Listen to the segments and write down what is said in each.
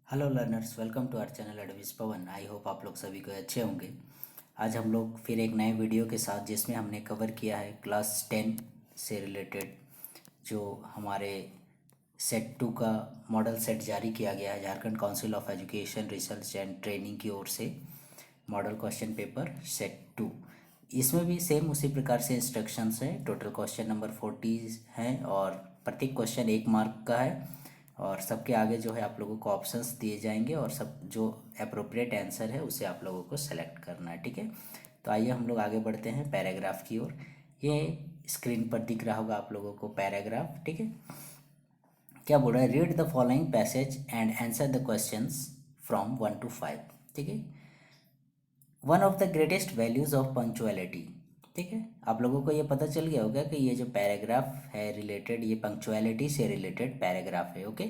Hello learners, welcome to our channel Advis Pawan. I hope आप लोग सभी को अच्छे होंगे। आज हम लोग फिर एक नए वीडियो के साथ, जिसमें हमने कवर किया है क्लास 10 से रिलेटेड जो हमारे सेट 2 का मॉडल सेट जारी किया गया है Jharkhand council of education research and training की ओर से। मॉडल क्वेश्चन पेपर सेट 2, इसमें भी सेम उसी प्रकार से इंस्ट्रक्शंस हैं। टोटल क्वेश्चन नंबर 40 हैं और प्रत्येक क्वेश्चन 1 मार्क का है। और सबके आगे जो है आप लोगों को ऑप्शंस दिए जाएंगे और सब जो अप्रोप्रिएट आंसर है उसे आप लोगों को सेलेक्ट करना है। ठीक है, तो आइए हम लोग आगे बढ़ते हैं पैराग्राफ की ओर। ये स्क्रीन पर दिख रहा होगा आप लोगों को पैराग्राफ। ठीक है, क्या बोल रहा है? Read the following passage and answer the questions from 1 to 5। ठीक है, one of the greatest values of punctuality. ठीक है, आप लोगों को ये पता चल गया होगा कि ये जो पैराग्राफ है रिलेटेड, ये पंक्चुअलिटी से रिलेटेड पैराग्राफ है। ओके,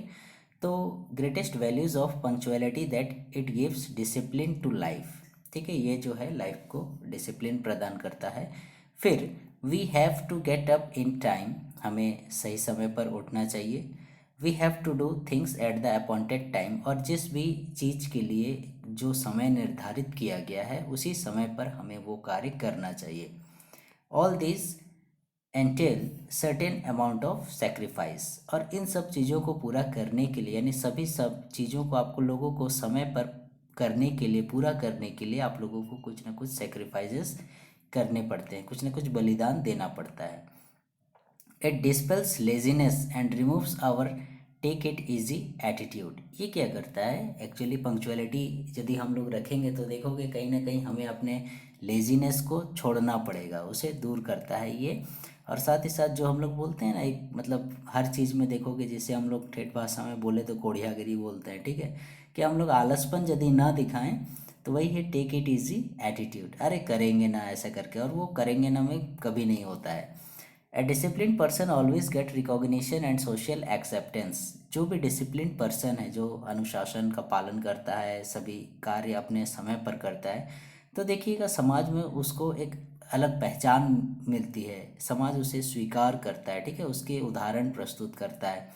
तो greatest values of punctuality that it gives discipline to life. ठीक है, ये जो है लाइफ को डिसिप्लिन प्रदान करता है। फिर we have to get up in time, हमें सही समय पर उठना चाहिए। We have to do things at the appointed time, और जिस भी चीज़ के लिए जो समय निर्धारित किया गया है उसी समय पर हमें वो कार्य करना चाहिए। All this entail certain amount of sacrifice, और इन सब चीज़ों को पूरा करने के लिए, यानी सभी सब चीज़ों को आपको लोगों को समय पर करने के लिए, पूरा करने के लिए आप लोगों को कुछ ना कुछ सेक्रीफाइसेस करने पड़ते हैं, कुछ ना कुछ बलिदान देना पड़ता है। It dispels laziness and removes our take it easy attitude. ये क्या करता है एक्चुअली? पंक्चुअलिटी यदि हम लोग रखेंगे तो देखोगे कहीं ना कहीं हमें अपने लेजीनेस को छोड़ना पड़ेगा, उसे दूर करता है ये। और साथ ही साथ जो हम लोग बोलते हैं ना, एक मतलब हर चीज़ में देखोगे, जिसे हम लोग ठेठ भाषा में बोले तो कोढ़ियागिरी बोलते हैं। ठीक है, कि हम लोग आलसपन यदि ना दिखाएं तो वही है टेक इट ईजी एटीट्यूड। अरे करेंगे ना ऐसा करके, और वो करेंगे ना में कभी नहीं होता है। ए discipline person always get recognition and social acceptance. जो भी डिसिप्लिन पर्सन है, जो अनुशासन का पालन करता है, सभी कार्य अपने समय पर करता है, तो देखिएगा समाज में उसको एक अलग पहचान मिलती है, समाज उसे स्वीकार करता है। ठीक है, उसके उदाहरण प्रस्तुत करता है।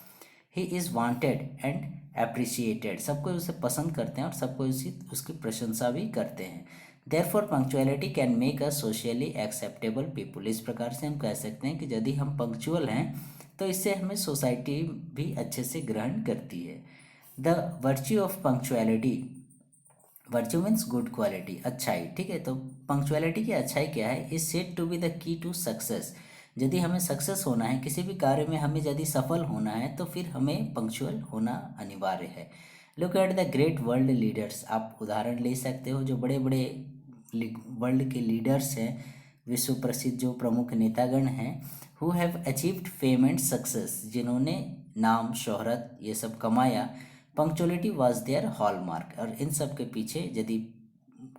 He is wanted and appreciated, सबको उसे पसंद करते हैं और सबको उसकी प्रशंसा भी करते हैं। Therefore punctuality can make us socially acceptable people. इस प्रकार से हम कह सकते हैं कि यदि हम पंक्चुअल हैं तो इससे हमें सोसाइटी भी अच्छे से ग्रहण करती है। The virtue of punctuality, virtue means good quality, अच्छाई। ठीक है, तो पंक्चुअलिटी की अच्छाई क्या है? Is said to be the key to success. यदि हमें सक्सेस होना है किसी भी कार्य में, हमें यदि सफल होना है तो फिर हमें पंक्चुअल होना अनिवार्य है। Look at the great world leaders, आप उदाहरण ले सकते हो जो बड़े बड़े वर्ल्ड के लीडर्स हैं, विश्व प्रसिद्ध जो प्रमुख नेतागण हैं, who have achieved fame and success, जिन्होंने नाम शोहरत ये सब कमाया। पंक्चुअलिटी वॉज देयर हॉलमार्क, और इन सब के पीछे यदि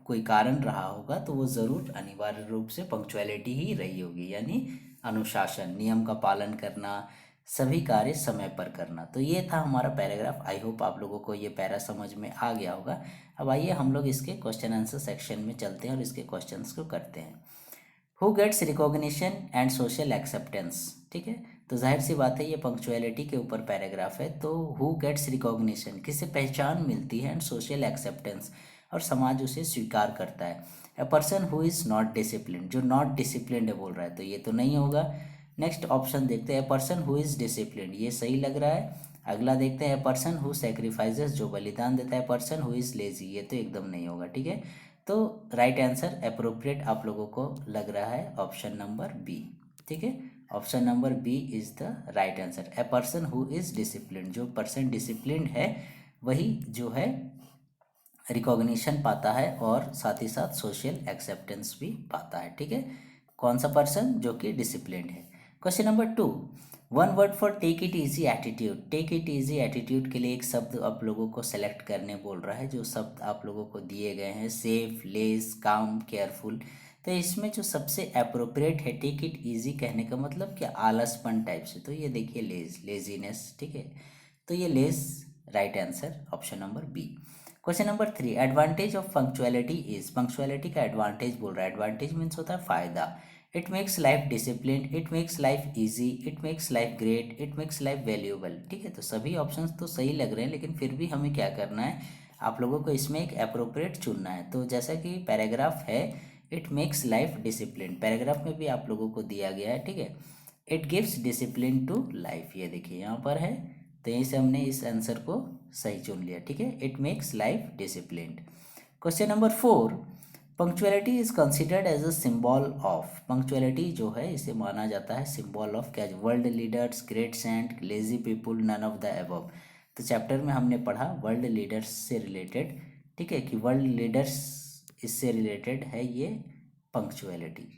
कोई कारण रहा होगा तो वो ज़रूर अनिवार्य रूप से पंक्चुअलिटी ही रही होगी, यानी अनुशासन, नियम का पालन करना, सभी कार्य समय पर करना। तो ये था हमारा पैराग्राफ। आई होप आप लोगों को ये पैरा समझ में आ गया होगा। अब आइए हम लोग इसके क्वेश्चन आंसर सेक्शन में चलते हैं और इसके क्वेश्चंस को करते हैं। Who gets recognition and social acceptance. ठीक है, तो जाहिर सी बात है ये पंक्चुअलिटी के ऊपर पैराग्राफ है। तो हु गेट्स रिकॉग्निशन, किसे पहचान मिलती है, एंड सोशल एक्सेप्टेंस, और समाज उसे स्वीकार करता है। ए person who is not discipline, जो नॉट डिसिप्लिन है बोल रहा है तो ये तो नहीं होगा। नेक्स्ट ऑप्शन देखते हैं, ए पर्सन हु इज़ डिसिप्लिन, ये सही लग रहा है। अगला देखते हैं, ए पर्सन हु सेक्रीफाइसेस, जो बलिदान देता है। पर्सन हु इज़ लेजी, ये तो एकदम नहीं होगा। ठीक है, तो राइट आंसर अप्रोप्रिएट आप लोगों को लग रहा है ऑप्शन नंबर बी। ठीक है, option number B is the right answer. A person who is discipline, जो पर्सन डिसिप्लिन है वही जो है रिकॉग्निशन पाता है और साथ ही साथ सोशल एक्सेप्टेंस भी पाता है। ठीक है, कौन सा पर्सन? जो कि डिसिप्लिन है। Question number 2, one word for take it easy attitude. Take it easy attitude के लिए एक शब्द आप लोगों को सेलेक्ट करने बोल रहा है। जो शब्द आप लोगों को दिए गए हैं, सेफ, लेस, काम, केयरफुल, तो इसमें जो सबसे अप्रोप्रिएट है टेक इट इजी कहने का मतलब क्या? आलसपन टाइप से, तो ये देखिए लेजीनेस। ठीक है, तो ये less right answer option number B. Question number 3, advantage of punctuality is. Punctuality का एडवांटेज बोल रहा है। एडवांटेज मीन्स होता है फायदा। It makes life discipline, it makes life easy, it makes life great, it makes life valuable. ठीक है, तो सभी ऑप्शंस तो सही लग रहे हैं, लेकिन फिर भी हमें क्या करना है, आप लोगों को इसमें एक अप्रोप्रिएट चुनना है। तो जैसा कि पैराग्राफ है, it makes life discipline, paragraph में भी आप लोगों को दिया गया है। ठीक है, it gives discipline to life, ये देखिए यहाँ पर है, तो यहीं से हमने इस आंसर को सही चुन लिया। ठीक है, it makes life discipline. Question number 4, punctuality is considered as a symbol of, punctuality जो है इसे माना जाता है सिंबल ऑफ क्या, world leaders, great saint, lazy people, none of the above. तो चैप्टर में हमने पढ़ा वर्ल्ड लीडर्स से रिलेटेड, ठीक है, कि वर्ल्ड लीडर्स इससे रिलेटेड है ये पंक्चुअलिटी।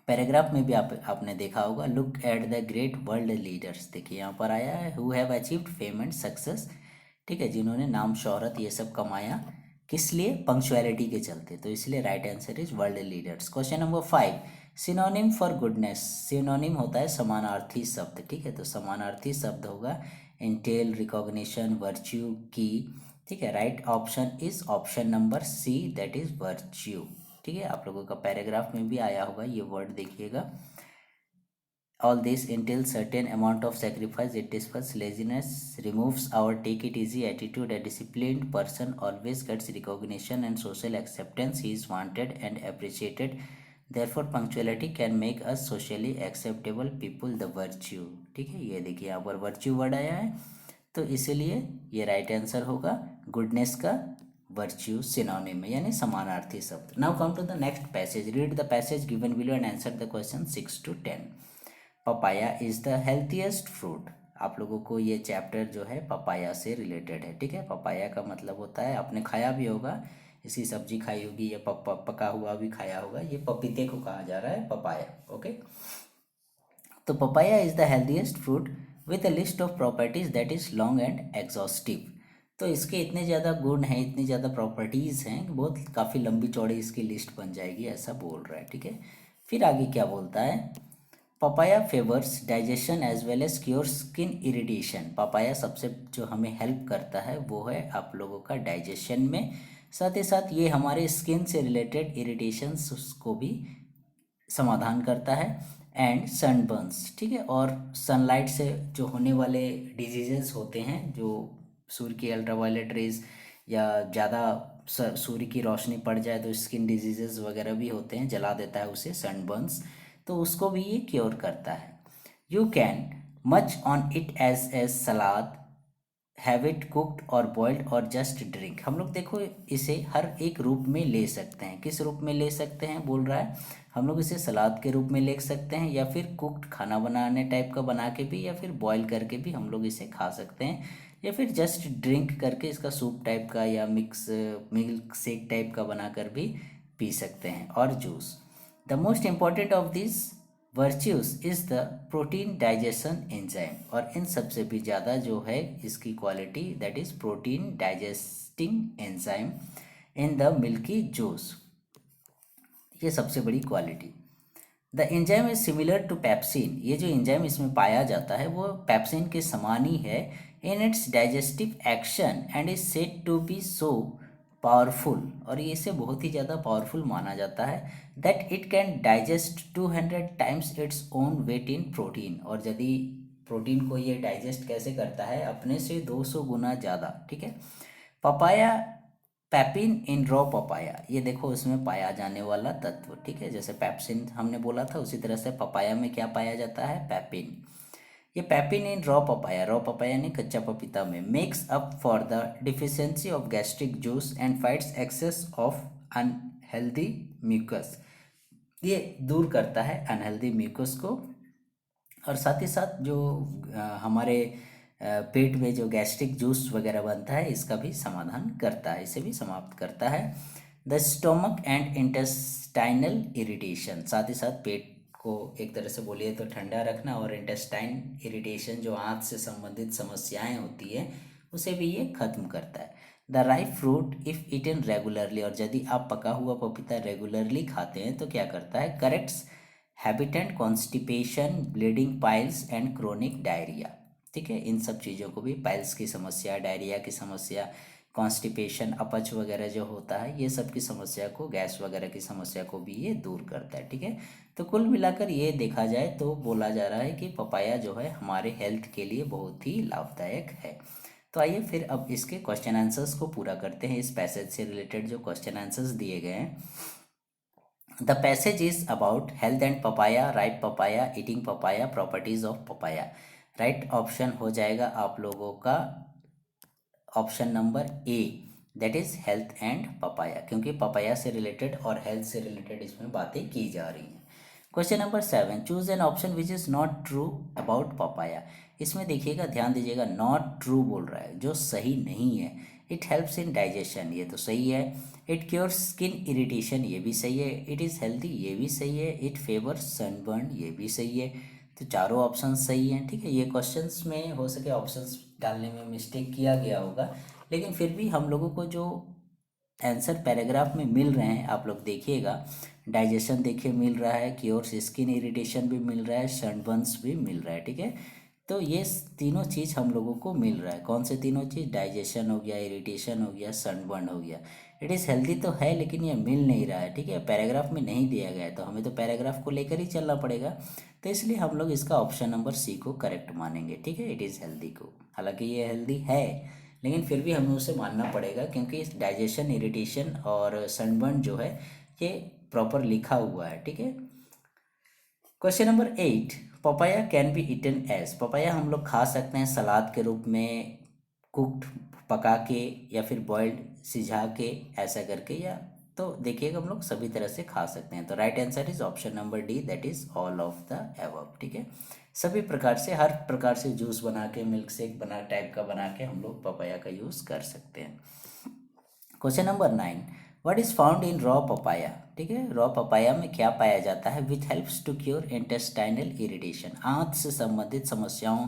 पैराग्राफ में भी आपने देखा होगा, look at the great world leaders, देखिए यहाँ पर आया है, who have achieved fame and success, ठीक है, जिन्होंने नाम शोहरत ये सब कमाया, किस लिए, पंक्चुअलिटी के चलते, तो इसलिए right answer is world leaders. Question number 5, synonym for goodness, synonym होता है समानार्थी शब्द। ठीक है, तो समानार्थी शब्द होगा इंटेल, रिकॉग्निशन, वर्च्यू, की। ठीक है, right option is option number C, that is virtue. ठीक है, आप लोगों का पैराग्राफ में भी आया होगा ये वर्ड, देखिएगा, all this entails certain amount of sacrifice, it dispels laziness, removes our take it easy attitude, a disciplined person always gets recognition and social acceptance, he is wanted and appreciated, therefore punctuality can make us socially acceptable people, the virtue। ठीक है, ये देखिए यहाँ पर virtue word आया है, तो इसीलिए ये राइट आंसर होगा गुडनेस का वर्च्यू सिनोनिम है, यानी समानार्थी शब्द। Now come to the next passage, read the passage given below and answer the question 6 to 10। Papaya is the healthiest fruit, आप लोगों को ये चैप्टर जो है पपाया से रिलेटेड है। ठीक है, पपाया का मतलब होता है, आपने खाया भी होगा, इसकी सब्जी खाई होगी, या पका हुआ भी खाया होगा, ये पपीते को कहा जा रहा है पपाया। ओके, तो papaya is the healthiest fruit with a list of properties that is long and exhaustive. तो इसके इतने ज़्यादा गुण हैं, इतनी ज़्यादा प्रॉपर्टीज़ हैं, बहुत काफ़ी लंबी चौड़ी इसकी लिस्ट बन जाएगी, ऐसा बोल रहा है। ठीक है, फिर आगे क्या बोलता है, papaya favours digestion as well as cure skin irritation, papaya सबसे जो हमें हेल्प करता है वो है आप लोगों का डाइजेशन में, साथ ही साथ ये हमारे स्किन से रिलेटेड इरिटेशंस को भी समाधान करता है, एंड सनबर्न्स। ठीक है, और सनलाइट से जो होने वाले डिजीजेस होते हैं, जो सूर्य की अल्ट्रावायलेट रेज या ज़्यादा सूर्य की रोशनी पड़ जाए तो स्किन डिजीजेस वगैरह भी होते हैं, जला देता है उसे, सनबर्न्स, तो उसको भी ये क्योर करता है। You can much on it as salad, have it cooked और बॉइल्ड और जस्ट ड्रिंक। हम लोग देखो इसे हर एक रूप में ले सकते हैं, किस रूप में ले सकते हैं बोल रहा है, हम लोग इसे सलाद के रूप में ले सकते हैं, या फिर कुक्ड खाना बनाने टाइप का बना के भी, या फिर बॉईल करके भी हम लोग इसे खा सकते हैं, या फिर जस्ट ड्रिंक करके इसका सूप टाइप का या मिल्क शेक टाइप का बनाकर भी पी सकते हैं, और juice. The most important of this virtues is the protein digestion enzyme, और इन सबसे भी ज़्यादा जो है इसकी quality, that is protein digesting enzyme in the milky juice, ये सबसे बड़ी quality. The enzyme is similar to pepsin, ये जो एंजाइम इसमें पाया जाता है वो पैप्सिन के समान ही है in its digestive action, and is said to be so powerful, और ये इसे बहुत ही ज़्यादा पावरफुल माना जाता है, that it can digest 200 times its own wait in protein, और यदि प्रोटीन को ये डाइजेस्ट कैसे करता है, अपने से 200 गुना ज़्यादा। ठीक है, पपाया पैपिन इन रॉ पपाया, ये देखो उसमें पाया जाने वाला तत्व। ठीक है, जैसे पैप्सिन हमने बोला था, उसी तरह से पपाया में क्या पाया जाता है, पैपिन। ये पैपिन इन रॉ पपाया ने कच्चा पपीता में, makes up for the deficiency of gastric juice and fights excess of unhealthy mucus, ये दूर करता है अनहेल्दी म्यूकस को, और साथ ही साथ जो हमारे पेट में जो गैस्ट्रिक जूस वगैरह बनता है इसका भी समाधान करता है, इसे भी समाप्त करता है। The stomach and intestinal irritation, साथ ही साथ पेट को एक तरह से बोलिए तो ठंडा रखना, और इंटेस्टाइन इरिटेशन जो आंत से संबंधित समस्याएं होती है उसे भी ये खत्म करता है। The ripe fruit if eaten regularly, और यदि आप पका हुआ पपीता रेगुलरली खाते हैं तो क्या करता है, corrects habitant constipation, bleeding piles and chronic diarrhoea. ठीक है, इन सब चीज़ों को भी, पाइल्स की समस्या, डायरिया की समस्या, कॉन्स्टिपेशन, अपच वगैरह जो होता है, ये सब की समस्या को, गैस वगैरह की समस्या को भी ये दूर करता है। ठीक है, तो कुल मिलाकर ये देखा जाए तो बोला जा रहा है कि पपाया जो है हमारे हेल्थ के लिए बहुत ही लाभदायक है। तो आइए फिर अब इसके क्वेश्चन आंसर्स को पूरा करते हैं। इस पैसेज से रिलेटेड जो क्वेश्चन आंसर्स दिए गए हैं, the passage is about health and papaya, ripe papaya, eating papaya, properties of papaya. Right option हो जाएगा आप लोगों का option number A, that is health and papaya, क्योंकि पपाया से रिलेटेड और हेल्थ से रिलेटेड इसमें बातें की जा रही हैं। Question number 7, choose an option which is not true about papaya. इसमें देखिएगा, ध्यान दीजिएगा, नॉट ट्रू बोल रहा है, जो सही नहीं है। इट हेल्प्स इन डाइजेशन, ये तो सही है। इट क्योर्स स्किन इरिटेशन, ये भी सही है। इट इज़ हेल्दी, ये भी सही है। इट फेवर्स सनबर्न, ये भी सही है। तो चारों ऑप्शन सही हैं। ठीक है, ये क्वेश्चंस में हो सके ऑप्शंस डालने में मिस्टेक किया गया होगा, लेकिन फिर भी हम लोगों को जो आंसर पैराग्राफ में मिल रहे हैं, आप लोग देखिएगा, डाइजेशन देखिए मिल रहा है, क्योर्स स्किन इरिटेशन भी मिल रहा है, सनबर्न्स भी मिल रहा है। ठीक है, तो ये तीनों चीज़ हम लोगों को मिल रहा है। कौन से तीनों चीज़? डाइजेशन हो गया, इरिटेशन हो गया, सनबर्न हो गया। इट इज़ हेल्दी तो है, लेकिन ये मिल नहीं रहा है। ठीक है, पैराग्राफ में नहीं दिया गया है, तो हमें तो पैराग्राफ को लेकर ही चलना पड़ेगा। तो इसलिए हम लोग इसका ऑप्शन नंबर सी को करेक्ट मानेंगे। ठीक है, इट इज़ हेल्दी को, हालांकि ये हेल्दी है, लेकिन फिर भी हमें उसे मानना पड़ेगा, क्योंकि इस डाइजेशन, इरिटेशन और सनबर्न जो है ये प्रॉपर लिखा हुआ है। ठीक है, question number 8, papaya can be eaten as. Papaya हम लोग खा सकते हैं सलाद के रूप में, कुक्ड पका के, या फिर बॉइल्ड सिझा के, ऐसा करके, या तो देखिएगा हम लोग सभी तरह से खा सकते हैं। तो right answer is option number D, that is all of the above. ठीक है, सभी प्रकार से, हर प्रकार से जूस बना के, मिल्क शेक बना टाइप का बना के हम लोग पपाया का यूज़ कर सकते हैं। Question number 9, what is found in raw papaya. ठीक है, रॉ पपाया में क्या पाया जाता है? Which helps to cure intestinal irritation. आंत से संबंधित समस्याओं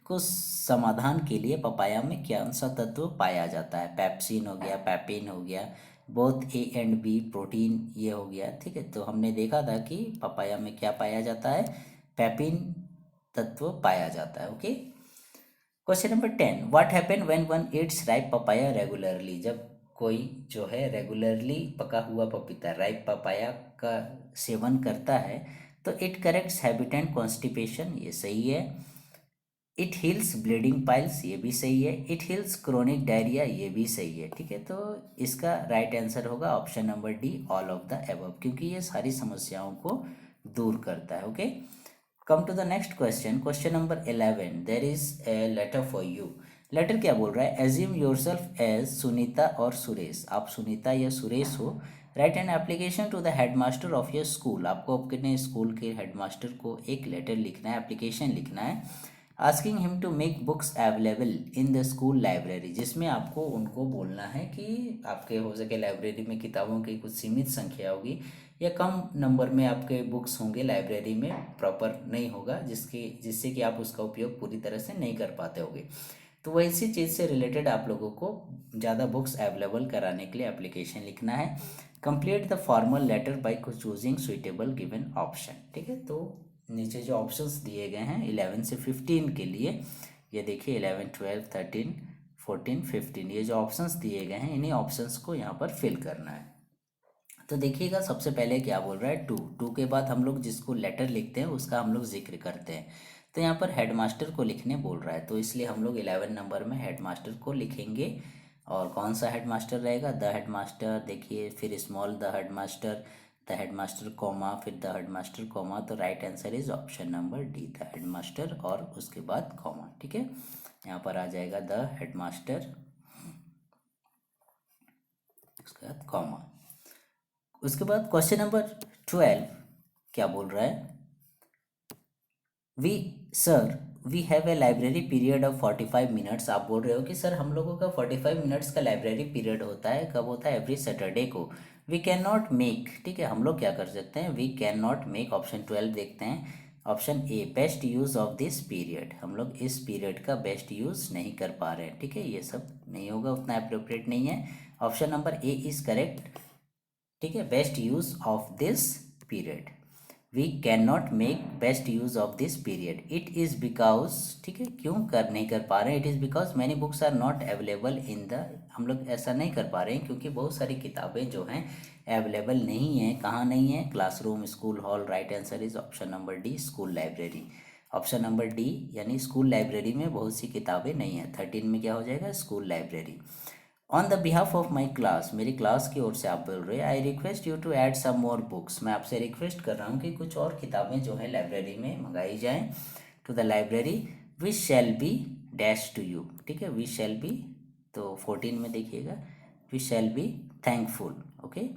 को समाधान के लिए पपाया में कौन सा तत्व पाया जाता है? पैप्सिन हो गया, पैपिन हो गया, both A and B, protein, ये हो गया। ठीक है, तो हमने देखा था कि पपाया में क्या पाया जाता है? पैपिन तत्व पाया जाता है। Okay, question number 10, what happen when one Yeats ripe papaya regularly. जब कोई जो है रेगुलरली पका हुआ पपीता, राइप पपाया का सेवन करता है, तो इट करेक्ट्स हैबिटेंट कॉन्स्टिपेशन, ये सही है। इट हील्स ब्लीडिंग पाइल्स, ये भी सही है। इट हील्स क्रोनिक डायरिया, ये भी सही है। ठीक है, तो इसका राइट आंसर होगा option number D, all of the above, क्योंकि ये सारी समस्याओं को दूर करता है। Okay, come to the next question, question number 11, there is a letter for you. Letter क्या बोल रहा है? एज्यूम योरसेल्फ एज सुनीता और सुरेश। आप सुनीता या सुरेश हो। Write an application to the headmaster of your school. आपको अपने स्कूल के हेडमास्टर को एक लेटर लिखना है, एप्लीकेशन लिखना है, asking him to make books available in the school library, जिसमें आपको उनको बोलना है कि आपके हो सके लाइब्रेरी में किताबों की कुछ सीमित संख्या होगी, या कम नंबर में आपके बुक्स होंगे लाइब्रेरी में, प्रॉपर नहीं होगा, जिससे कि आप उसका उपयोग पूरी तरह से नहीं कर पाते होगे। तो वैसी चीज़ से रिलेटेड आप लोगों को ज़्यादा बुक्स अवेलेबल कराने के लिए एप्लीकेशन लिखना है। Complete the formal letter by choosing suitable given option. ठीक है, तो नीचे जो ऑप्शंस दिए गए हैं 11 से 15 के लिए, ये देखिए 11, 12, 13, 14, 15, ये जो ऑप्शंस दिए गए हैं, इन्हीं ऑप्शंस को यहाँ पर फिल करना है। तो देखिएगा, सबसे पहले क्या बोल रहा है? टू के बाद हम लोग जिसको लेटर लिखते हैं उसका हम लोग जिक्र करते हैं। तो यहाँ पर हेडमास्टर को लिखने बोल रहा है, तो इसलिए हम लोग 11 नंबर में हेडमास्टर को लिखेंगे। और कौन सा हेडमास्टर रहेगा? द हेडमास्टर, देखिए, फिर स्मॉल द हेडमास्टर कॉमा, फिर द हेडमास्टर कॉमा। तो right answer is option number D, the headmaster, और उसके बाद कॉमा। ठीक है, यहाँ पर आ जाएगा द हेडमास्टर, उसके बाद कॉमा। उसके बाद क्वेश्चन नंबर 12 क्या बोल रहा है? We sir we have a library period of 45 minutes. आप बोल रहे हो कि सर हम लोगों का 45 मिनट्स का लाइब्रेरी पीरियड होता है, कब होता है? एवरी सैटरडे को। वी कैन नॉट मेक, ठीक है, हम लोग क्या कर सकते हैं? We can not make, option 12 देखते हैं, option A, best use of this period. हम लोग इस पीरियड का बेस्ट यूज़ नहीं कर पा रहे हैं। ठीक है, ये सब नहीं होगा, उतना अप्रोप्रिएट नहीं है। Option number A is correct. ठीक है, best use of this period. We can not make best use of this period, it is because, ठीक है, क्यों कर नहीं कर पा रहे हैं, it is because many books are not available in the, हम लोग ऐसा नहीं कर पा रहे हैं क्योंकि बहुत सारी किताबें जो हैं अवेलेबल नहीं है। कहाँ नहीं है? Classroom, school hall. Right answer is option number D, school library. Option number D यानी स्कूल लाइब्रेरी में बहुत सी किताबें नहीं हैं। 13 में क्या हो जाएगा? School library. On the behalf of my class, मेरी क्लास की ओर से आप बोल रहे हैं, I request you to add some more books, मैं आपसे रिक्वेस्ट कर रहा हूँ कि कुछ और किताबें जो है लाइब्रेरी में मंगाई जाएं। To the library, we shall be dash to you, ठीक है, वी शैल बी, तो 14 में देखिएगा, we shall be thankful. Okay,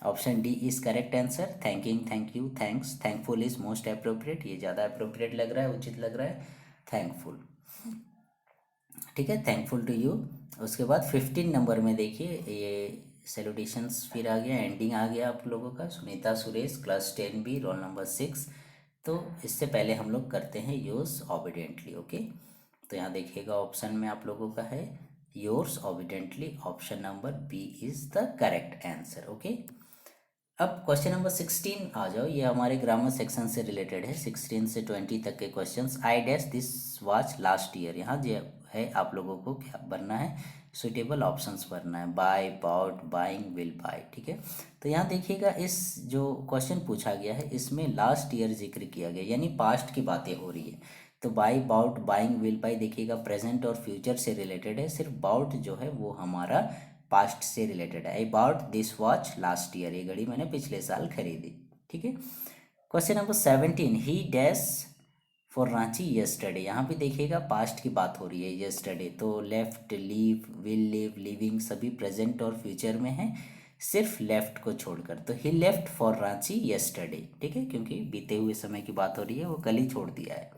option D is correct answer. Thanking, thank you, thanks, thankful is most appropriate, ये ज़्यादा अप्रोप्रिएट लग रहा है, उचित लग रहा है, थैंकफुल, ठीक है, थैंकफुल टू यू। उसके बाद 15 नंबर में देखिए, ये सैल्यूटेशंस फिर आ गया, एंडिंग आ गया आप लोगों का, Sunita Suresh, class 10 B, roll number 6। तो इससे पहले हम लोग करते हैं योर्स ऑबिडेंटली। ओके, तो यहाँ देखिएगा ऑप्शन में आप लोगों का है yours obediently, option number B is the correct answer. Okay, अब क्वेश्चन नंबर 16 आ जाओ, ये हमारे ग्रामर सेक्शन से रिलेटेड है। 16 से 20 तक के questions. I dash this watch last year, यहाँ जो है आप लोगों को क्या भरना है? सुटेबल ऑप्शंस भरना है, buy, bought, buying, will buy, ठीक है। तो यहाँ देखिएगा, इस जो क्वेश्चन पूछा गया है इसमें लास्ट ईयर जिक्र किया गया, यानी पास्ट की बातें हो रही है। तो buy, bought, buying, will buy देखिएगा प्रेजेंट और फ्यूचर से रिलेटेड है। सिर्फ बाउट जो है वो हमारा पास्ट से रिलेटेड है। I bought this watch last year, ये घड़ी मैंने पिछले साल खरीदी, ठीक है। Question number 17, he dash for Ranchi yesterday, यहाँ पे देखिएगा पास्ट की बात हो रही है, येस्टरडे, तो left, leave, will live, living सभी प्रेजेंट और फ्यूचर में है, सिर्फ लेफ्ट को छोड़कर। तो ही लेफ्ट फॉर रांची येस्टरडे, ठीक है, क्योंकि बीते हुए समय की बात हो रही है, वो कल ही छोड़ दिया है।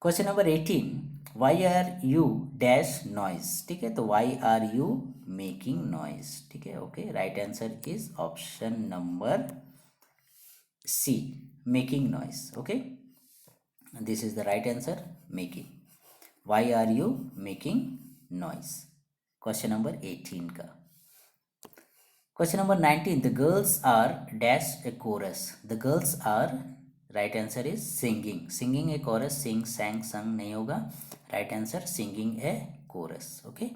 Question number 18, why are you dash noise, ठीक है, तो why are you making noise, ठीक है। Okay, right answer is option number C, making noise. Okay, this is the right answer, making. Why are you making noise, question number 18 का। Question number 19, the girls are dash a chorus, the girls are, right answer is singing, singing a chorus, sing, sang, sung नहीं होगा, right answer singing a chorus. Okay,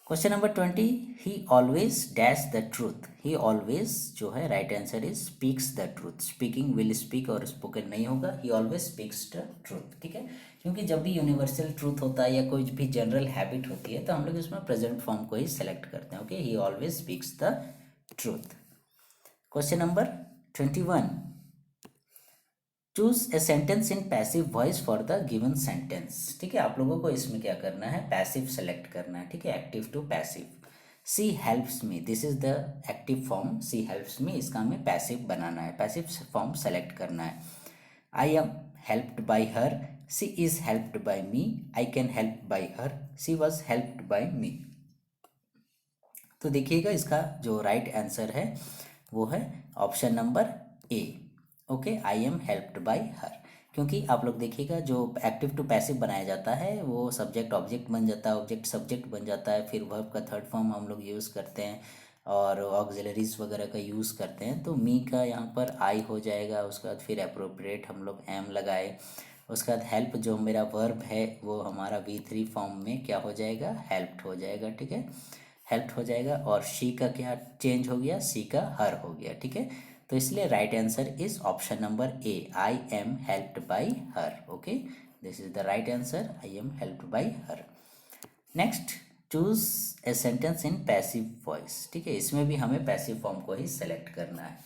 question number 20, he always dash the truth, he always जो है right answer is speaks the truth, speaking, will speak और spoken नहीं होगा, he always speaks the truth, ठीक है, क्योंकि जब भी यूनिवर्सल ट्रूथ होता है या कोई भी जनरल हैबिट होती है तो हम लोग इसमें प्रेजेंट फॉर्म को ही सेलेक्ट करते हैं। Okay, he always speaks the truth. Question number 21, choose a sentence in passive voice for the given sentence, ठीक है, आप लोगों को इसमें क्या करना है? पैसिव सेलेक्ट करना है, ठीक है, active to passive. She helps me, this is the active form, she helps me, इसका हमें पैसिव बनाना है, पैसिव फॉर्म सेलेक्ट करना है। I am helped by her, she is helped by me, I can help by her, she was helped by me. तो देखिएगा इसका जो right answer है वो है option number A. Okay, I am helped by her, क्योंकि आप लोग देखिएगा जो एक्टिव टू पैसिव बनाया जाता है वो सब्जेक्ट ऑब्जेक्ट बन जाता है, ऑब्जेक्ट सब्जेक्ट बन जाता है, फिर वर्ब का थर्ड फॉर्म हम लोग यूज़ करते हैं और ऑक्सिलरीज वगैरह का यूज़ करते हैं। तो मी का यहाँ पर आई हो जाएगा, उसके बाद फिर अप्रोप्रिएट हम लोग एम लगाए, उसके बाद हेल्प जो मेरा वर्ब है वो हमारा V3 फॉर्म में क्या हो जाएगा? हेल्प्ड हो जाएगा, ठीक है, हेल्प्ड हो जाएगा। और शी का क्या चेंज हो गया? सी का हर हो गया, ठीक है। तो इसलिए right answer is option number A, I am helped by her. Okay, this is the right answer, I am helped by her. Next, choose a sentence in passive voice, ठीक है, इसमें भी हमें पैसिव फॉर्म को ही select करना है।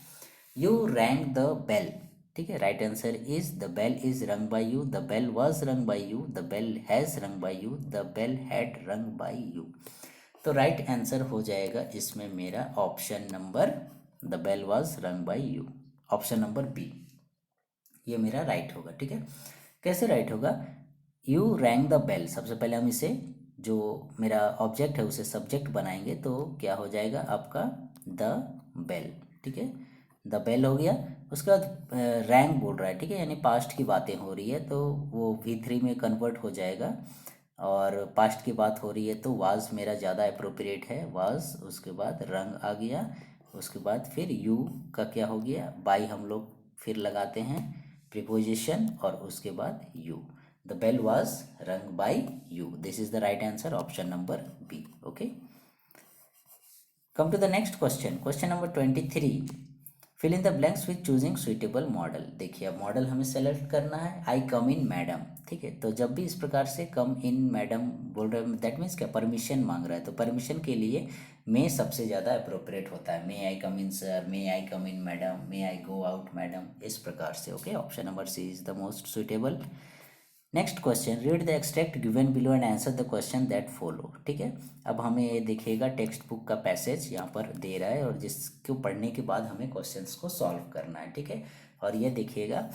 You wrong the bell, ठीक है, right answer is the bell is rung by you, the bell was rung by you, the bell has rung by you, the bell had rung by you. तो right answer हो जाएगा इसमें मेरा option number, the bell was rung by you, option number B, ये मेरा right होगा, ठीक है। कैसे राइट होगा? यू रैंग द बेल, सबसे पहले हम इसे जो मेरा ऑब्जेक्ट है उसे सब्जेक्ट बनाएंगे, तो क्या हो जाएगा आपका? द बेल, ठीक है, द बेल हो गया। उसके बाद रैंग बोल रहा है, ठीक है, यानी पास्ट की बातें हो रही है तो वो V3 में कन्वर्ट हो जाएगा, और पास्ट की बात हो रही है तो वाज मेरा ज़्यादा अप्रोप्रिएट है, वाज, उसके बाद रंग आ गया, उसके बाद फिर यू का क्या हो गया? बाई हम लोग फिर लगाते हैं प्रीपोजिशन और उसके बाद you. The bell was rung by you. This is the right answer, option number B. Okay, come to the next question, question number 23। Fill in the blanks with choosing suitable modal. देखिए अब model हमें select करना है। आई come in madam, ठीक है, तो जब भी इस प्रकार से कम इन मैडम बोल रहे हैं, दैट मीन्स क्या, परमिशन मांग रहा है, तो परमिशन के लिए मे सबसे ज़्यादा अप्रोप्रिएट होता है। May I come in sir, may I come in madam, may I go out madam, इस प्रकार से। Okay, option number C is the most suitable. Next question, read the extract given below and answer the question that follow. ठीक है, अब हमें ये देखिएगा text book का पैसेज यहाँ पर दे रहा है और जिसको पढ़ने के बाद हमें क्वेश्चंस को सॉल्व करना है। ठीक है, और ये देखिएगा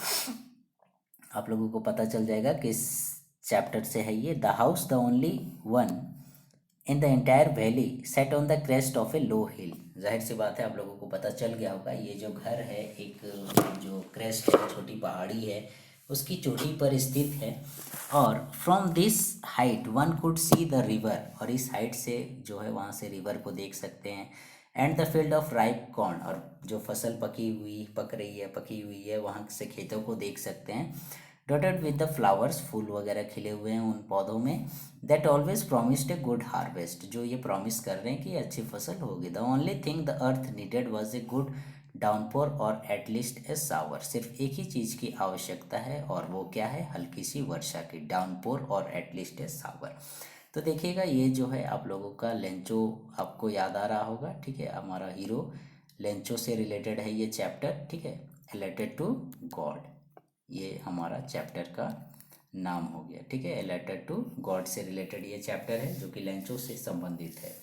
आप लोगों को पता चल जाएगा किस चैप्टर से है ये। The house the only one in the entire valley set on the crest of a low hill. जाहिर सी बात है आप लोगों को पता चल गया होगा, ये जो घर है एक जो क्रेस्ट है, छोटी पहाड़ी है, उसकी चोटी पर स्थित है। और from this height one could see the river, और इस हाइट से जो है वहाँ से रिवर को देख सकते हैं। And the field of ripe corn, और जो फसल पकी हुई है वहाँ से खेतों को देख सकते हैं। डॉटेड विद द फ्लावर्स, फूल वगैरह खिले हुए हैं उन पौधों में। That always promised A good harvest, जो ये प्रॉमिस कर रहे हैं कि अच्छी फसल होगी। The only thing the earth needed was a good downpour और एटलीस्ट ए सावर। सिर्फ एक ही चीज़ की आवश्यकता है और वो क्या है, हल्की सी वर्षा की। डाउनपोर और एटलीस्ट ए सावर। तो देखिएगा ये जो है आप लोगों का लेंचो आपको याद आ रहा होगा। ठीक है, हमारा हीरो लेंचो से रिलेटेड है ये चैप्टर। ठीक है, रिलेटेड टू गॉड, ये हमारा चैप्टर का नाम हो गया। ठीक है, ए लेटर टू गॉड से रिलेटेड ये चैप्टर है जो कि लेंचो से संबंधित है,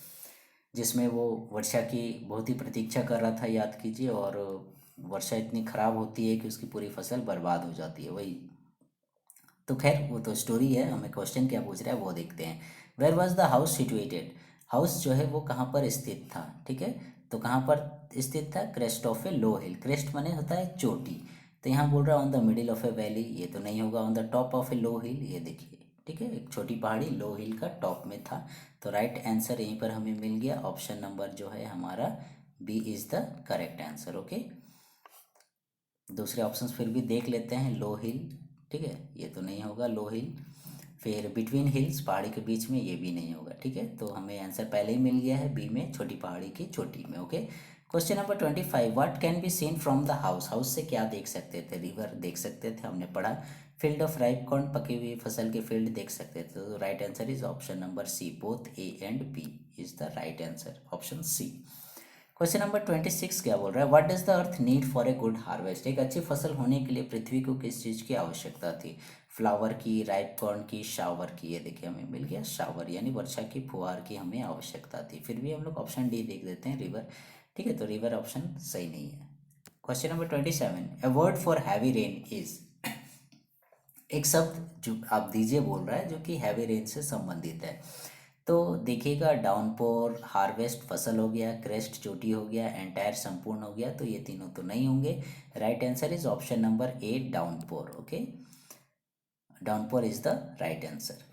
जिसमें वो वर्षा की बहुत ही प्रतीक्षा कर रहा था, याद कीजिए, और वर्षा इतनी ख़राब होती है कि उसकी पूरी फसल बर्बाद हो जाती है। वही तो खैर वो तो स्टोरी है, हमें क्वेश्चन क्या पूछ रहा है वो देखते हैं। Where was the house situated, house जो है वो कहाँ पर स्थित था। ठीक है, तो कहाँ पर स्थित था, crest of a low hill. Crest माने होता है चोटी, तो यहाँ बोल रहा है on the middle of A valley, ये तो नहीं होगा। On the top of a low हिल, ये देखिए, ठीक है, एक छोटी पहाड़ी लो हिल का टॉप में था। तो राइट आंसर यहीं पर हमें मिल गया, ऑप्शन नंबर जो है हमारा B is the correct answer. Okay, दूसरे ऑप्शंस फिर भी देख लेते हैं। लो हिल, ठीक है, ये तो नहीं होगा लो हिल। फिर बिटवीन हिल्स, पहाड़ी के बीच में, ये भी नहीं होगा। ठीक है, तो हमें आंसर पहले ही मिल गया है बी में, छोटी पहाड़ी की चोटी में। Okay, question number 25, what can be seen from the house. House से क्या देख सकते थे, रिवर देख सकते थे, हमने पढ़ा। फील्ड ऑफ राइप कॉर्न, पकी हुई फसल के फील्ड देख सकते थे। तो right answer is option number C, both A and B is the right answer, option C. Question number 26 क्या बोल रहा है, what does the earth need for a good harvest. एक अच्छी फसल होने के लिए पृथ्वी को किस चीज़ की आवश्यकता थी, फ्लावर की, राइप कॉर्न की, शावर की। ये देखिए हमें मिल गया शावर, यानी वर्षा की फुहार की हमें आवश्यकता थी। फिर भी हम लोग ऑप्शन डी देख देते हैं, रिवर। ठीक है, तो रिवर ऑप्शन सही नहीं है। Question number 27, a word for heavy rain is. एक शब्द जो आप दीजिए बोल रहा है जो कि हैवी रेन से संबंधित है। तो देखिएगा, डाउनपोर, हार्वेस्ट फसल हो गया, क्रेस्ट चोटी हो गया, एंटायर संपूर्ण हो गया, तो ये तीनों तो नहीं होंगे। Right answer is option number A, downpour. Okay, downpour is the right answer.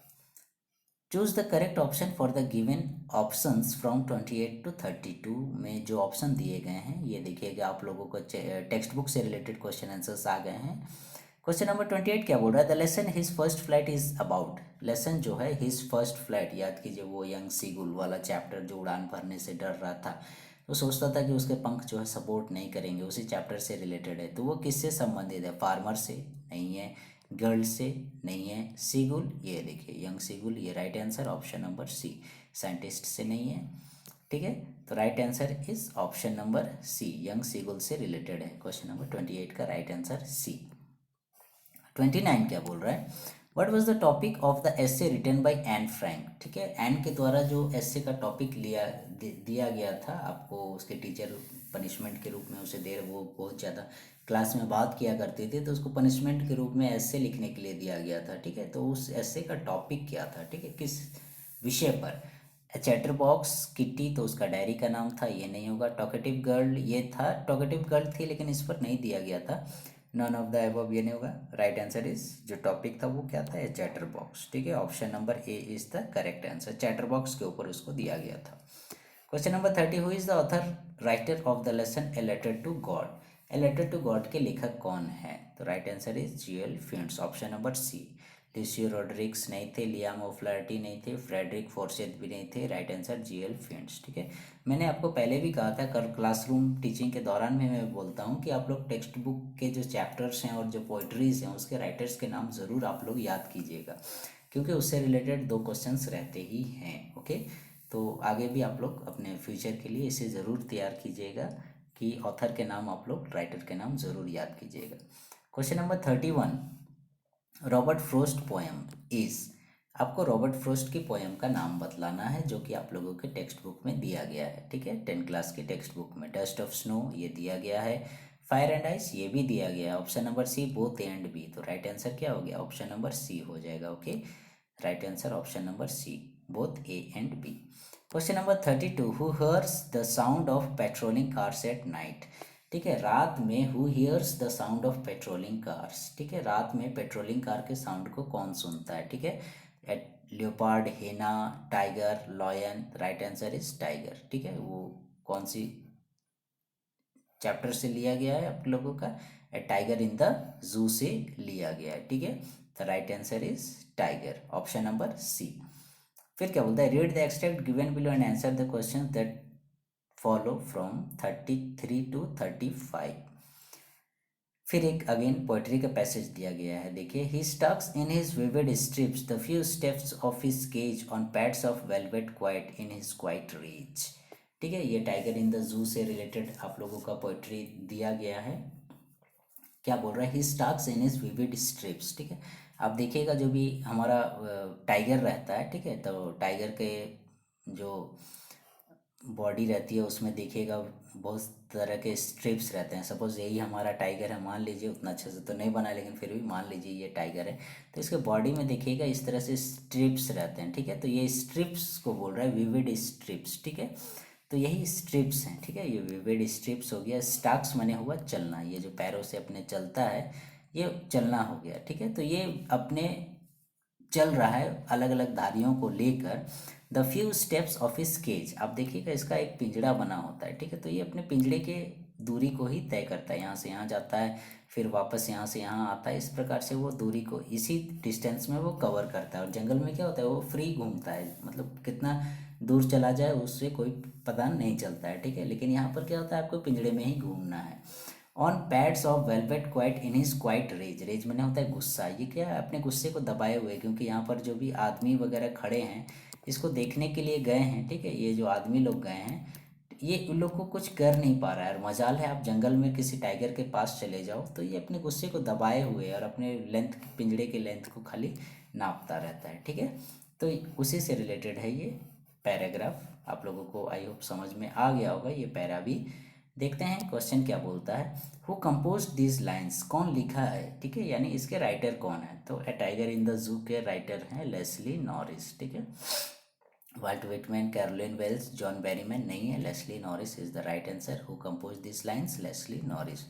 Choose the correct option for the given options from 28 to 32 में जो ऑप्शन दिए गए हैं, ये देखिएगा आप लोगों को टेक्स्ट बुक से रिलेटेड क्वेश्चन आंसर्स आ गए हैं। क्वेश्चन नंबर 28 क्या बोल रहा है, the lesson his first flight is about. Lesson जो है हिज फर्स्ट फ्लाइट, याद कीजिए वो यंग सीगुल वाला चैप्टर जो उड़ान भरने से डर रहा था, तो सोचता था कि उसके पंख जो है सपोर्ट नहीं करेंगे, उसी चैप्टर से रिलेटेड है। तो वो किससे संबंधित है, फार्मर से नहीं है, गर्ल से नहीं है, सीगुल, ये देखिए यंग सीगुल, ये right answer, option number C. Scientist से नहीं है। ठीक है, तो right answer is option number C, young seagull से रिलेटेड है। क्वेश्चन नंबर 28 का राइट आंसर सी। 29 क्या बोल रहा है, what was the topic of the essay written by Anne Frank. ठीक है, एन के द्वारा जो एसे का टॉपिक दिया गया था आपको, उसके टीचर पनिशमेंट के रूप में उसे दे, वो बहुत ज़्यादा क्लास में बात किया करते थे, तो उसको पनिशमेंट के रूप में एसे लिखने के लिए दिया गया था। ठीक है, तो उस एसे का टॉपिक क्या था, ठीक है, किस विषय पर। चैटर बॉक्स, किट्टी, तो उसका डायरी का नाम था, ये नहीं होगा। टॉकेटिव गर्ल, ये था, टॉकेटिव गर्ल थी लेकिन इस पर नहीं दिया गया था। नन ऑफ द अबव, ये नहीं होगा। राइट आंसर इज, जो टॉपिक था वो क्या था, चैटर बॉक्स। ठीक है, option number A is the correct answer, chatter box के ऊपर उसको दिया गया था। Question number 30, who is the author writer of the lesson a letter to God. A letter to God के लेखक कौन है? तो right answer is GL Fuentes, option number C. Lucio Rodrigues नहीं थे, लियाम ओफ्लार्टी नहीं थे, फ्रेडरिक फोर्सेथ भी नहीं थे, राइट आंसर जीएल फिंट्स। ठीक है, मैंने आपको पहले भी कहा था, कल क्लासरूम टीचिंग के दौरान में मैं बोलता हूँ कि आप लोग टेक्स्ट बुक के जो चैप्टर्स हैं और जो पोइट्रीज हैं उसके राइटर्स के नाम ज़रूर आप लोग याद कीजिएगा, क्योंकि उससे रिलेटेड 2 क्वेश्चंस रहते ही हैं। ओके, तो आगे भी आप लोग अपने फ्यूचर के लिए इसे ज़रूर तैयार कीजिएगा कि ऑथर के नाम आप लोग, राइटर के नाम ज़रूर याद कीजिएगा। Question number 31, Robert frost poem is. आपको रॉबर्ट फ्रोस्ट की पोएम का नाम बतलाना है जो कि आप लोगों के टेक्स्ट बुक में दिया गया है। ठीक है, 10 क्लास की टेक्स्ट बुक में डस्ट ऑफ स्नो ये दिया गया है, फायर एंड आइस ये भी दिया गया है, option number C both A and B. तो राइट आंसर क्या हो गया? ऑप्शन नंबर सी हो जाएगा। Okay, right answer option number C, both A and B. Question number 32, who hears the sound of patrolling cars at night. ठीक है, रात में who hears the sound of patrolling cars. ठीक है, रात में पेट्रोलिंग कार के साउंड को कौन सुनता है? ठीक है, leopard, hyena, tiger, lion, right answer is tiger. ठीक है, वो कौन सी चैप्टर से लिया गया है आप लोगों का? ए टाइगर इन द जू से लिया गया है। ठीक है, तो right answer is tiger, option number C. फिर क्या बोलता है? Read the extract given below and answer the question that follow from 33 to 35। फिर एक अगेन पोएट्री का पैसेज दिया गया है, देखिए। He stalks in his vivid stripes the few steps of his cage on pads of velvet quiet in his quiet reach. ठीक है, ये टाइगर इन द जू से रिलेटेड आप लोगों का पोएट्री दिया गया है। क्या बोल रहा है? ही stalks in his vivid strips. ठीक है, आप देखिएगा जो भी हमारा टाइगर रहता है, ठीक है, तो टाइगर के जो बॉडी रहती है उसमें देखिएगा बहुत तरह के स्ट्रिप्स रहते हैं। सपोज यही हमारा टाइगर है, मान लीजिए, उतना अच्छे से तो नहीं बना लेकिन फिर भी मान लीजिए ये टाइगर है, तो इसके बॉडी में देखिएगा इस तरह से स्ट्रिप्स रहते हैं। ठीक है, तो ये स्ट्रिप्स को बोल रहा है विविड स्ट्रिप्स। ठीक है, तो यही स्ट्रिप्स हैं। ठीक है, ये विविड स्ट्रिप्स हो गया। स्टाक्स माने हुआ चलना, ये जो पैरों से अपने चलता है ये चलना हो गया। ठीक है, तो ये अपने चल रहा है अलग अलग धारियों को लेकर। The few steps of his cage, आप देखिएगा इसका एक पिंजड़ा बना होता है। ठीक है, तो ये अपने पिंजड़े के दूरी को ही तय करता है, यहाँ से यहाँ जाता है फिर वापस यहाँ से यहाँ आता है, इस प्रकार से वो दूरी को इसी डिस्टेंस में वो कवर करता है। और जंगल में क्या होता है? वो फ्री घूमता है, मतलब कितना दूर चला जाए उससे कोई पता नहीं चलता है। ठीक है, लेकिन यहाँ पर क्या होता है? आपको पिंजड़े में ही घूमना है। On pads of velvet quiet in his quiet rage, rage मैंने होता है गुस्सा, ये क्या है? अपने गुस्से को दबाए हुए, क्योंकि यहाँ पर जो भी आदमी वगैरह खड़े हैं इसको देखने के लिए गए हैं। ठीक है, ये जो आदमी लोग गए हैं ये उन लोग को कुछ कर नहीं पा रहा है, और मजाल है आप जंगल में किसी टाइगर के पास चले जाओ तो ये अपने गुस्से को दबाए हुए और अपने लेंथ, पिंजड़े के लेंथ को खाली नापता रहता है। ठीक है, तो उसी से रिलेटेड है ये पैराग्राफ, आप लोगों को आई होप समझ में आ गया होगा ये पैरा भी। देखते हैं क्वेश्चन क्या बोलता है। हु कंपोज दीज लाइन्स, कौन लिखा है? ठीक है, यानी इसके राइटर कौन है? तो ए टाइगर इन द जू के राइटर हैं लेस्ली नॉरिस। ठीक है, Walt Whitman, Caroline Wells, John Berryman नहीं है, Leslie Norris is the right answer. Who compose this lines? Leslie Norris.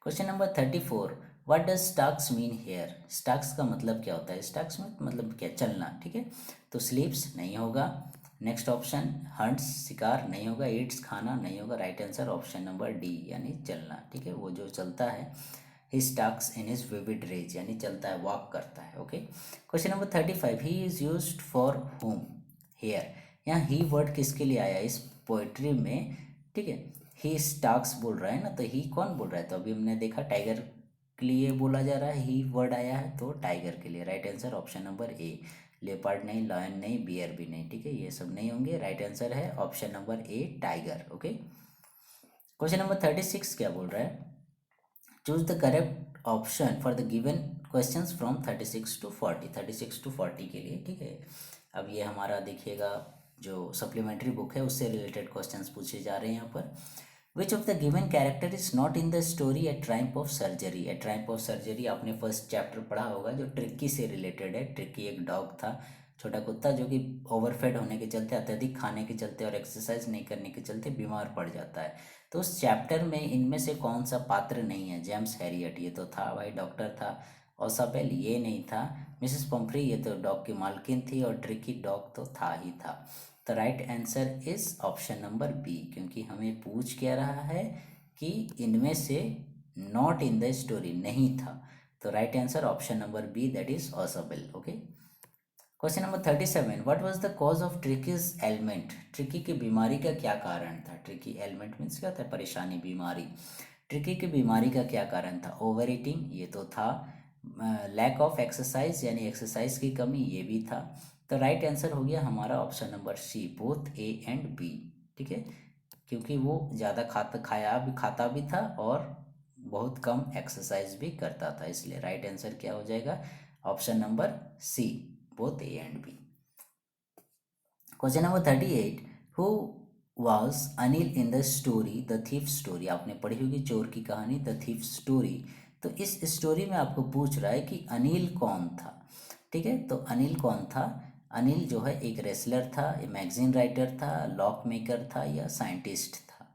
Question number 34, what does stalks mean here. Stalks का मतलब क्या होता है? स्टाक्स में मतलब क्या? चलना। ठीक है, तो स्लीप्स नहीं होगा। नेक्स्ट ऑप्शन हंट्स, शिकार नहीं होगा। ईट्स, खाना नहीं होगा। Right answer option number D, यानी चलना। ठीक है, वो जो चलता है he stalks in his vivid rage, यानी चलता है, वॉक करता है। Okay, question number 35, he is used for home here. यहाँ ही वर्ड किसके लिए आया इस पोएट्री में? ठीक है, ही स्टाक्स बोल रहा है ना, तो ही कौन बोल रहा है? तो अभी हमने देखा टाइगर के लिए बोला जा रहा है, ही वर्ड आया है तो टाइगर के लिए। राइट आंसर ऑप्शन नंबर ए, लेपर्ड नहीं, लायन नहीं, बियर भी नहीं। ठीक है, ये सब नहीं होंगे। राइट आंसर है ऑप्शन नंबर ए, टाइगर। ओके, क्वेश्चन नंबर 36 क्या बोल रहा है? Choose the correct option for the given questions from 36 to 40, 36 to 40 के लिए। ठीक है, अब ये हमारा देखिएगा जो सप्लीमेंट्री बुक है उससे रिलेटेड क्वेश्चंस पूछे जा रहे हैं यहाँ पर। Which of the given character is not in the story A Triumph of surgery. A Triumph of surgery आपने फर्स्ट चैप्टर पढ़ा होगा, जो ट्रिक्की से रिलेटेड है। ट्रिक्की एक डॉग था, छोटा कुत्ता, जो कि ओवरफेड होने के चलते, अत्यधिक खाने के चलते और एक्सरसाइज नहीं करने के चलते बीमार पड़ जाता है। तो उस चैप्टर में इनमें से कौन सा पात्र नहीं है? जेम्स हैरियट ये तो था भाई, डॉक्टर था। ओसाबेल ये नहीं था। मिसेस पम्फ्री ये तो डॉग की मालकिन थी, और ट्रिकी डॉग तो था ही था। तो right answer is option number B, क्योंकि हमें पूछ क्या रहा है कि इनमें से नॉट इन द स्टोरी नहीं था। तो right answer option number B, that is ऑसबल। Okay, question number 37, what was the cause of Tricki's ailment? Tricki की बीमारी का क्या कारण था? ट्रिकी एलिमेंट मीन्स क्या होता है? परेशानी, बीमारी। ट्रिकी की बीमारी का क्या कारण था? ओवर ईटिंग, ये तो था। लैक ऑफ एक्सरसाइज यानी एक्सरसाइज की कमी, ये भी था। तो राइट आंसर हो गया हमारा option number C, both A and B. ठीक है, क्योंकि वो ज़्यादा खाता भी था और बहुत कम एक्सरसाइज भी करता था, इसलिए राइट आंसर क्या हो जाएगा? Option number C, both A and B. Question number 38, who was Anil in the story the thief story? आपने पढ़ी होगी चोर की कहानी द थीफ स्टोरी। तो इस स्टोरी में आपको पूछ रहा है कि अनिल कौन था। ठीक है, तो अनिल कौन था? अनिल जो है एक रेसलर था, एक मैगजीन राइटर था, लॉक मेकर था या साइंटिस्ट था?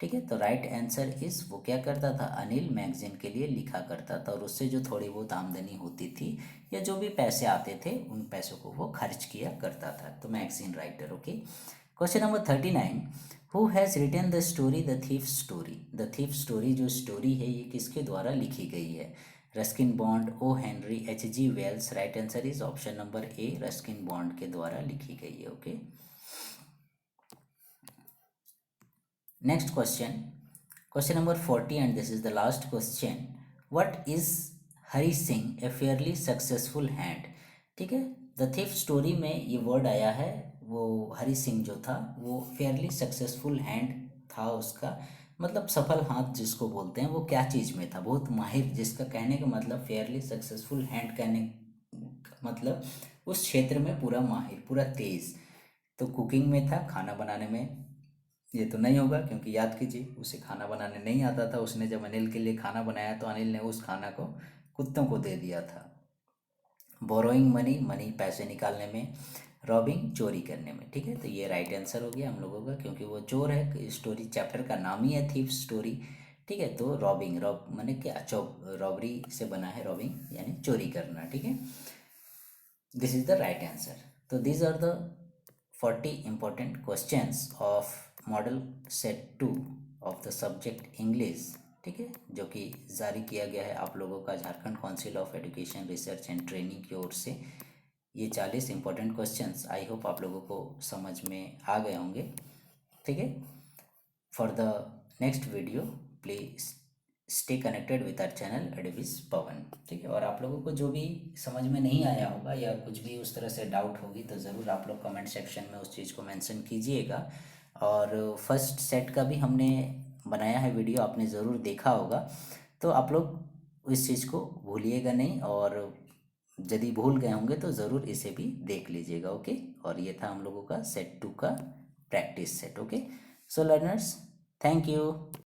ठीक है, तो राइट आंसर इस, वो क्या करता था? अनिल मैगजीन के लिए लिखा करता था और उससे जो थोड़ी बहुत आमदनी होती थी या जो भी पैसे आते थे उन पैसों को वो खर्च किया करता था। तो magazine writer. Okay, question number 39, who has written the story the thief story? The thief story जो स्टोरी है ये किसके द्वारा लिखी गई है? Ruskin Bond, O Henry, H G Wells? Right answer is option number A, Ruskin Bond के द्वारा लिखी गई है। Okay, next question, question number 40 and this is the last question, what is Hari Singh a fairly successful hand? ठीक है, the thief story में ये word आया है, वो हरी सिंह जो था वो फेयरली सक्सेसफुल हैंड था उसका, मतलब सफल हाथ जिसको बोलते हैं, वो क्या चीज़ में था? बहुत माहिर, जिसका कहने का मतलब फेयरली सक्सेसफुल हैंड कहने का मतलब उस क्षेत्र में पूरा माहिर, पूरा तेज। तो कुकिंग में था, खाना बनाने में ये तो नहीं होगा क्योंकि याद कीजिए उसे खाना बनाने नहीं आता था। उसने जब अनिल के लिए खाना बनाया तो अनिल ने उस खाना को कुत्तों को दे दिया था। बोरोइंग मनी, मनी पैसे निकालने में। रॉबिंग, चोरी करने में। ठीक है, तो ये राइट आंसर हो गया हम लोगों का, क्योंकि वो चोर है, स्टोरी चैप्टर का नाम ही है थीफ स्टोरी। ठीक है, तो रॉबिंग, रॉब मैंने क्या, रॉबरी से बना है रॉबिंग यानी चोरी करना। ठीक है, this is the right answer. तो these are the 40 important questions of model set 2 of the subject English. ठीक है, जो कि जारी किया गया है आप लोगों का Jharkhand council of education research and training की ओर से। ये 40 इंपॉर्टेंट क्वेश्चंस आई होप आप लोगों को समझ में आ गए होंगे। ठीक है, for the next video please stay connected with our channel Advis Pawan. ठीक है, और आप लोगों को जो भी समझ में नहीं आया होगा या कुछ भी उस तरह से डाउट होगी तो ज़रूर आप लोग कमेंट सेक्शन में उस चीज़ को मेंशन कीजिएगा। और फर्स्ट सेट का भी हमने बनाया है वीडियो, आपने ज़रूर देखा होगा। तो आप लोग इस चीज़ को भूलिएगा नहीं, और यदि भूल गए होंगे तो ज़रूर इसे भी देख लीजिएगा। ओके, और ये था हम लोगों का सेट 2 का practice set. Okay, so learners, thank you.